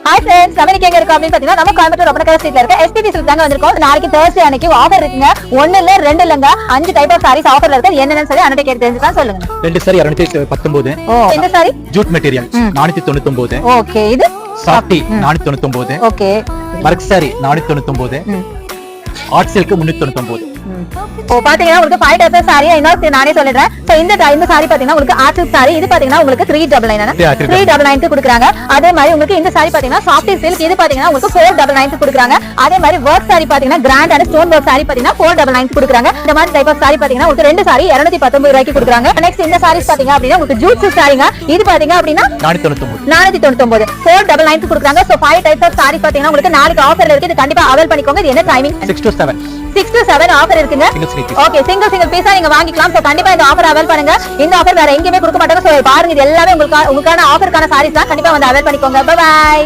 Hi friends, நம்ம எங்க இருக்கோம் அப்படினு பாத்தீங்கன்னா நம்ம கோயம்புத்தூர் ஒப்பனக்கார ஸ்ட்ரீட்ல இருக்க SPP சில்க் தாங்க வந்திருக்கோம். நாளைக்கு Thursday அன்னைக்கு ஆஃபர் இருக்குங்க. 1 இல்ல 2 இல்லங்க 5 டைப் ஆஃப் sarees ஆஃபர்ல இருக்கு. என்னன்னு சொல்லி அண்ணன் கேட்டு தெரிஞ்சுக்கலாம் சொல்லுங்க. ரெண்டு சாரி 219. இந்த சாரி ஜூட் மெட்டீரியல் 499. ஓகே இது softy 499. Okay work sorry 499. Art silk 399. ஓ பாத்தீங்கன்னா உங்களுக்கு 5 டைப் ஆஃப் சாரி இன்னொரு நானே சொல்லிடுறேன். சோ இந்த சாரி பாத்தீங்கன்னா உங்களுக்கு ஆர்ட் சில்க் சாரி இது பாத்தீங்கன்னா உங்களுக்கு 399 399 க்கு கொடுக்குறாங்க. அதே மாதிரி உங்களுக்கு இந்த சாரி பாத்தீங்கன்னா சாஃப்டி சில்க் இது பாத்தீங்கன்னா உங்களுக்கு 499 க்கு கொடுக்குறாங்க. அதே மாதிரி வர்க் சாரி பாத்தீங்கன்னா grand and stone work sari பாத்தீங்கன்னா 499 க்கு கொடுக்குறாங்க. இந்த மாதிரி டைப் ஆஃப் சாரி பாத்தீங்கன்னா உங்களுக்கு ரெண்டு சாரி 219 ரூபாய்க்கு கொடுக்குறாங்க. நெக்ஸ்ட் இந்த சாரீஸ் பாத்தீங்க அப்படினா உங்களுக்கு ஜூட் சில்க் சாரிங்க இது பாத்தீங்க அப்படினா 499 499 க்கு கொடுக்குறாங்க. சோ 5 டைப்ஸ் ஆஃப் சாரி பாத்தீங்கன்னா உங்களுக்கு நாளைக்கு ஆஃபர்ல இருக்கு. இது கண்டிப்பா அவைல் பண்ணிக்கோங்க. இது என்ன டைமிங் 6 to 7 ஆஃபர் இருக்குங்க. ஓகே சிங்கிள் பீஸா நீங்க வாங்கிக்கலாம். சோ கண்டிப்பா இந்த ஆஃபர் அவைல் பண்ணுங்க. இந்த ஆஃபர் வேற எங்கேயுமே கொடுக்க மாட்டாங்க. சோ பாருங்க இது எல்லாமே உங்களுக்கான ஆஃபர்க்கான சாரீஸ் தான். கண்டிப்பா வந்து அவைல் பண்ணிக்கோங்க. Bye by.